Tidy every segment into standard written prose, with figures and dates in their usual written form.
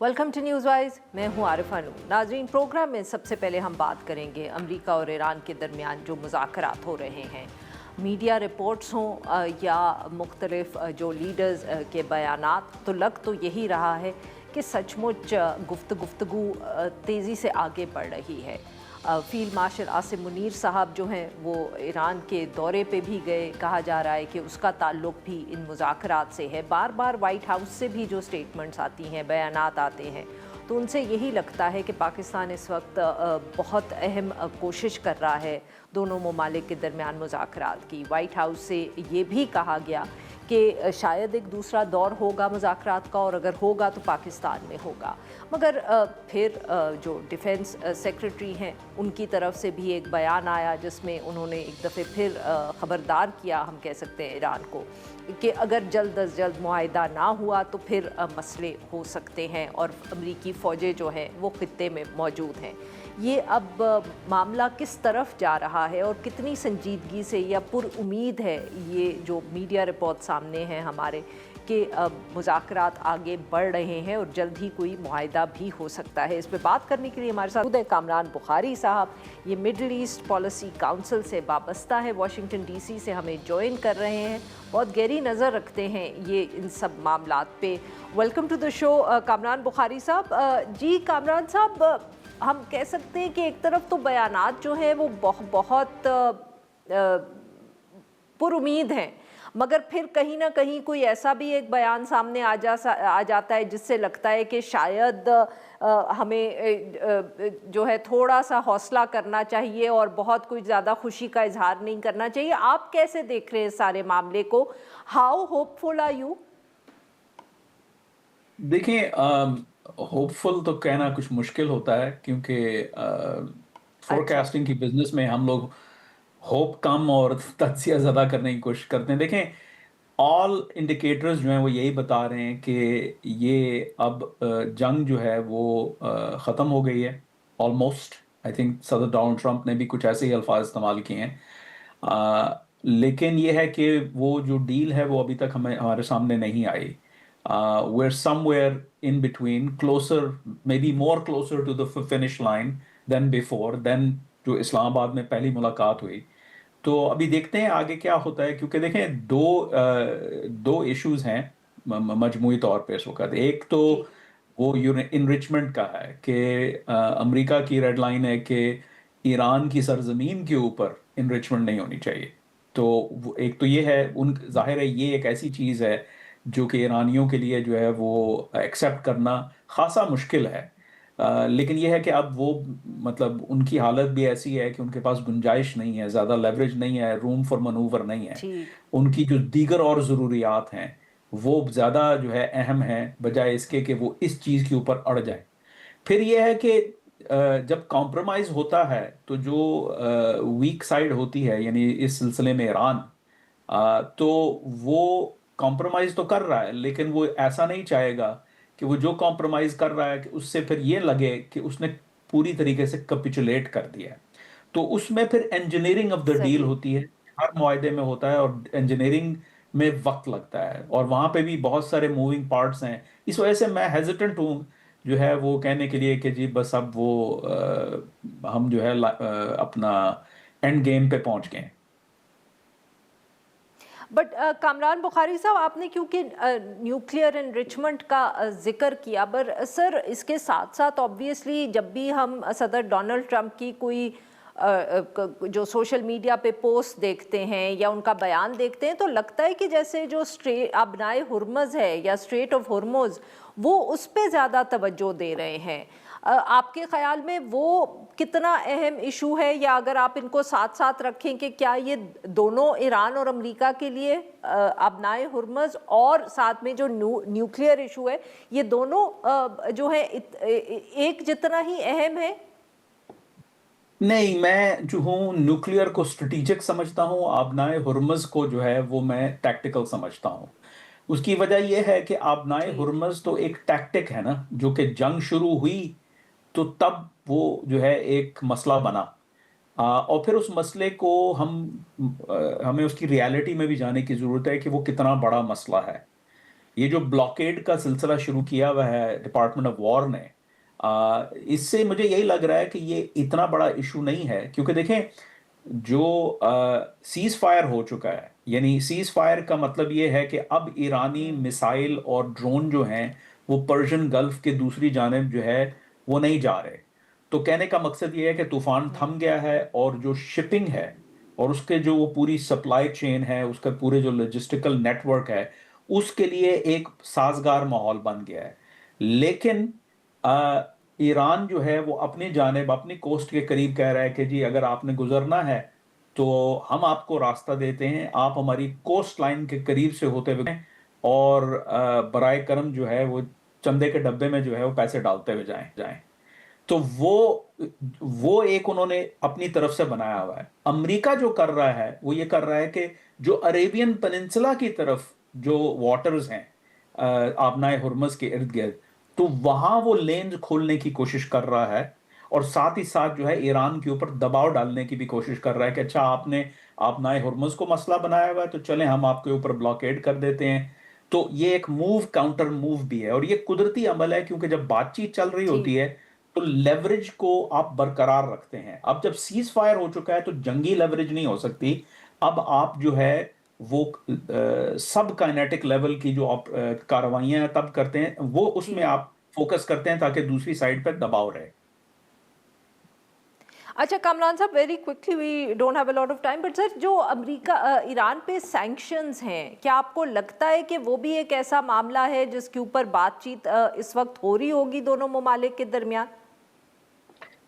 Welcome to news wise. मैं हूं आरिफा नूर। नाजरीन, प्रोग्राम में सबसे पहले हम बात करेंगे अमेरिका और ईरान के दरमियान जो मुज़ाकरात हो रहे हैं। मीडिया रिपोर्ट्स हों या मुख्तलिफ जो लीडर्स के बयानात, तो लग तो यही रहा है कि सचमुच गुफ्तगू तेज़ी से आगे बढ़ रही है। फील्ड मार्शल आसिम मुनीर साहब जो हैं वो ईरान के दौरे पे भी गए। कहा जा रहा है कि उसका ताल्लुक भी इन मुज़ाकरात से है। बार बार वाइट हाउस से भी जो स्टेटमेंट्स आती हैं, बयानात आते हैं, तो उनसे यही लगता है कि पाकिस्तान इस वक्त बहुत अहम कोशिश कर रहा है दोनों ममालिक के दरमियान मुज़ाकरात की। वाइट हाउस से ये भी कहा गया कि शायद एक दूसरा दौर होगा मुज़ाकरात का, और अगर होगा तो पाकिस्तान में होगा। मगर फिर जो डिफेंस सेक्रेटरी हैं उनकी तरफ से भी एक बयान आया जिसमें उन्होंने एक दफ़े फिर ख़बरदार किया, हम कह सकते हैं, ईरान को कि अगर जल्द अज जल्द मुआहिदा ना हुआ तो फिर मसले हो सकते हैं और अमरीकी फ़ौजें जो हैं वो ख़ित्ते में मौजूद हैं। ये अब मामला किस तरफ जा रहा है और कितनी संजीदगी से या पुरउम्मीद है ये जो मीडिया रिपोर्ट सामने हैं हमारे कि मुज़ाकरात आगे बढ़ रहे हैं और जल्द ही कोई मुआहिदा भी हो सकता है। इस पर बात करने के लिए हमारे साथ मौजूद है कामरान बुखारी साहब। ये मिडल ईस्ट पॉलिसी काउंसिल से वाबस्ता है, वाशिंगटन डीसी से हमें ज्वाइन कर रहे हैं, बहुत गहरी नज़र रखते हैं ये इन सब मामलात पे। Welcome to the show Kamran Bukhari साहब। जी कामरान साहब, हम कह सकते हैं कि एक तरफ तो बयानात जो हैं वो बहुत पुरुमीद हैं, मगर फिर कहीं ना कहीं कोई ऐसा भी एक बयान सामने आ जाता है जिससे लगता है कि शायद हमें जो है थोड़ा सा हौसला करना चाहिए और बहुत कुछ ज़्यादा खुशी का इजहार नहीं करना चाहिए। आप कैसे देख रहे हैं सारे मामले को? How hopeful are you? देखिए, होपफुल तो कहना कुछ मुश्किल होता है क्योंकि अच्छा। फोरकास्टिंग की बिजनेस में हम लोग होप कम और तज्जिया ज़्यादा करने की कोशिश करते हैं। देखें, ऑल इंडिकेटर्स जो हैं वो यही बता रहे हैं कि ये अब जंग जो है वो ख़त्म हो गई है ऑलमोस्ट। आई थिंक सदर डोनाल्ड ट्रंप ने भी कुछ ऐसे ही अल्फाज इस्तेमाल किए हैं। लेकिन ये है कि वो जो डील है वो अभी तक हमारे सामने नहीं आई। we're somewhere in between, closer, maybe more closer to the finish line than before, than जो इस्लामाबाद में पहली मुलाकात हुई। तो अभी देखते हैं आगे क्या होता है, क्योंकि देखें दो इश्यूज हैं मजमूई तौर पे इस वक्त। एक तो जी। वो इनरिचमेंट का है कि अमेरिका की रेड लाइन है कि ईरान की सरजमीन के ऊपर इनरिचमेंट नहीं होनी चाहिए। तो एक तो ये है, उन जाहिर है ये एक ऐसी चीज़ है जो कि ईरानियों के लिए जो है वो एक्सेप्ट करना खासा मुश्किल है। लेकिन ये है कि अब वो मतलब उनकी हालत भी ऐसी है कि उनके पास गुंजाइश नहीं है, ज़्यादा लेवरेज नहीं है, रूम फॉर मनूवर नहीं है। ठीक। उनकी जो दीगर और ज़रूरियात हैं वो ज़्यादा जो है अहम है, बजाय इसके कि वो इस चीज़ के ऊपर अड़ जाए। फिर ये है कि जब कॉम्प्रोमाइज होता है तो जो वीक साइड होती है, यानी इस सिलसिले में ईरान, तो वो कॉम्प्रोमाइज तो कर रहा है, लेकिन वो ऐसा नहीं चाहेगा कि वो जो कॉम्प्रोमाइज कर रहा है कि उससे फिर ये लगे कि उसने पूरी तरीके से कैपिचुलेट कर दिया है। तो उसमें फिर इंजीनियरिंग ऑफ द डील सही। होती है, हर मुआहदे में होता है, और इंजीनियरिंग में वक्त लगता है, और वहां पे भी बहुत सारे मूविंग पार्ट्स हैं। इस वजह से मैं हेजिटेंट हूँ जो है वो कहने के लिए कि जी बस अब वो हम जो है अपना एंड गेम पे पहुंच गए हैं। बट कामरान बुखारी साहब, आपने क्योंकि न्यूक्लियर एनरिचमेंट का जिक्र किया, पर सर इसके साथ साथ ऑब्वियसली जब भी हम सदर डोनाल्ड ट्रंप की कोई जो सोशल मीडिया पे पोस्ट देखते हैं या उनका बयान देखते हैं, तो लगता है कि जैसे जो स्ट्रेट अबनाए हुर्मज़ है या स्ट्रेट ऑफ हुर्मुज़, वो उस पे ज़्यादा तवज्जो दे रहे हैं। आपके ख्याल में वो कितना अहम इशू है, या अगर आप इनको साथ साथ रखें कि क्या ये दोनों ईरान और अमेरिका के लिए अबनाए हुर्मज़ और साथ में जो न्यूक्लियर इशू है, ये दोनों जो है एक जितना ही अहम है? नहीं, मैं जो हूँ न्यूक्लियर को स्ट्रेटेजिक समझता हूँ, आबनाए हुर्मुज़ को जो है वो मैं टैक्टिकल समझता हूँ। उसकी वजह यह है कि आबनाए ठीक। हुर्मुज़ तो एक टैक्टिक है ना, जो कि जंग शुरू हुई तो तब वो जो है एक मसला बना। और फिर उस मसले को हमें उसकी रियलिटी में भी जाने की ज़रूरत है कि वो कितना बड़ा मसला है। یہ جو بلاکیڈ کا سلسلہ شروع کیا ہوا ہے ڈپارٹمنٹ آف وار نے، اس سے مجھے یہی لگ رہا ہے کہ یہ اتنا بڑا ایشو نہیں ہے، کیونکہ دیکھیں جو سیز فائر ہو چکا ہے، یعنی سیز فائر کا مطلب یہ ہے کہ اب ایرانی میسائل اور ڈرون جو ہیں وہ پرشین گلف کے دوسری جانب جو ہے وہ نہیں جا رہے. تو کہنے کا مقصد یہ ہے کہ طوفان تھم گیا ہے، اور جو شپنگ ہے اور اس کے جو وہ پوری سپلائی چین ہے، اس کا پورے جو لاجسٹیکل نیٹ ورک ہے، اس کے لیے ایک سازگار ماحول بن گیا ہے. لیکن ایران جو ہے وہ اپنی جانب اپنی کوسٹ کے قریب کہہ رہا ہے کہ جی اگر آپ نے گزرنا ہے تو ہم آپ کو راستہ دیتے ہیں، آپ ہماری کوسٹ لائن کے قریب سے ہوتے ہوئے اور برائے کرم جو ہے وہ چندے کے ڈبے میں جو ہے وہ پیسے ڈالتے ہوئے جائیں. تو وہ ایک انہوں نے اپنی طرف سے بنایا ہوا ہے. امریکہ جو کر رہا ہے وہ یہ کر رہا ہے کہ جو عریبین پننسلا کی طرف جو واٹرز ہیں آبنائے ہرمز کے ارد گرد، تو وہاں وہ لینز کھولنے کی کوشش کر رہا ہے، اور ساتھ ہی ساتھ جو ہے ایران کے اوپر دباؤ ڈالنے کی بھی کوشش کر رہا ہے کہ اچھا آپ نے آبنائے ہرمز کو مسئلہ بنایا ہوا ہے تو چلیں ہم آپ کے اوپر بلاکیڈ کر دیتے ہیں. تو یہ ایک موو کاؤنٹر موو بھی ہے، اور یہ قدرتی عمل ہے، کیونکہ جب بات چیت چل رہی جی ہوتی ہے تو لیوریج کو آپ برقرار رکھتے ہیں. اب جب سیز فائر ہو چکا ہے تو جنگی لیوریج نہیں ہو سکتی. اب آپ جو ہے وہ سب کائنیٹک لیول کی جو آپ کارروائیاں تب کرتے ہیں، وہ اس میں جی. آپ فوکس کرتے ہیں تاکہ دوسری سائڈ پہ دباؤ رہے. اچھا کامران صاحب، very quickly we don't have a lot of time, but sir جو امریکہ ایران پہ سینکشنز ہیں، کیا آپ کو لگتا ہے کہ وہ بھی ایک ایسا معاملہ ہے جس کے اوپر بات چیت اس وقت ہو رہی ہوگی دونوں ممالک کے درمیان؟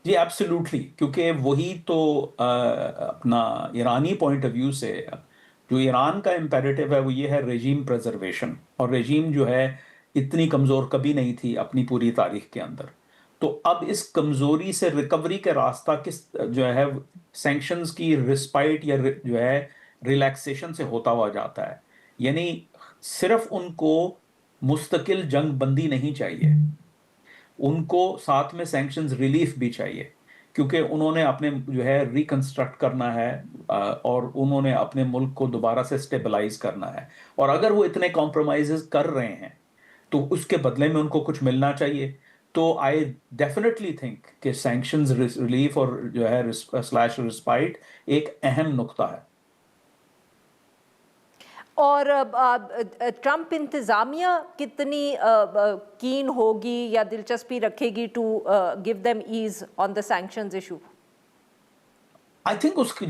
جی ایبسلیوٹلی، کیونکہ وہی تو اپنا ایرانی پوائنٹ آف ویو سے جو ایران کا امپیریٹو ہے وہ یہ ہے ریجیم پریزرویشن، اور ریجیم جو ہے اتنی کمزور کبھی نہیں تھی اپنی پوری تاریخ کے اندر. تو اب اس کمزوری سے ریکوری کا راستہ کس جو ہے سینکشنز کی رسپائٹ یا جو ہے ریلیکسیشن سے ہوتا ہوا جاتا ہے. یعنی صرف ان کو مستقل جنگ بندی نہیں چاہیے، ان کو ساتھ میں سینکشنز ریلیف بھی چاہیے، کیونکہ انہوں نے اپنے جو ہے ریکنسٹرکٹ کرنا ہے، اور انہوں نے اپنے ملک کو دوبارہ سے سٹیبلائز کرنا ہے. اور اگر وہ اتنے کمپرومائزز کر رہے ہیں تو اس کے بدلے میں ان کو کچھ ملنا چاہیے. تو آئی ڈیفینیٹلی تھنک کہ سینکشنز ریلیف اور جو ہے سلیش رسپائٹ ایک اہم نقطہ ہے. اور ٹرمپ انتظامیہ کتنی کین ہوگی یا دلچسپی رکھے گی to give them as on the sanctions issue? I think اس کی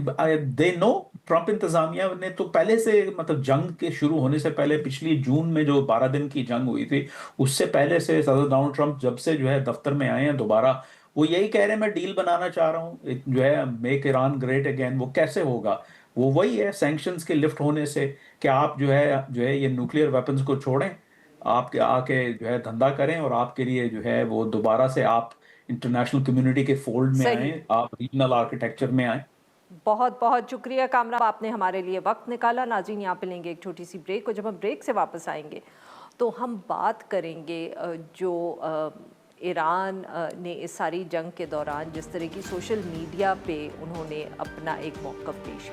دے نو، ٹرمپ انتظامیہ نے تو پہلے سے مطلب جنگ کے شروع ہونے سے پہلے پچھلی جون میں جو 12 دن کی جنگ ہوئی تھی اس سے پہلے سے صدر ڈونلڈ ٹرمپ جب سے جو ہے دفتر میں آئے ہیں دوبارہ وہ یہی کہہ رہے ہیں میں ڈیل بنانا چاہ رہا ہوں، جو ہے میک ایران گریٹ اگین. وہ کیسے ہوگا؟ وہ وہی ہے سینکشنز کے لفٹ ہونے سے کہ آپ جو ہے یہ نیوکلیئر ویپنز کو چھوڑیں، آپ کے آ کے جو ہے دھندا کریں، اور آپ کے لیے جو ہے وہ دوبارہ سے آپ انٹرنیشنل کمیونٹی کے فولڈ میں آئیں، صحیح. آپ ریجنل آرکیٹیکچر میں آئیں. بہت بہت شکریہ کامران، آپ نے ہمارے لیے وقت نکالا. ناظرین یہاں پہ لیں گے ایک چھوٹی سی بریک، اور جب ہم بریک سے واپس آئیں گے تو ہم بات کریں گے جو ایران نے اس ساری جنگ کے دوران جس طرح کی سوشل میڈیا پہ انہوں نے اپنا ایک موقف پیش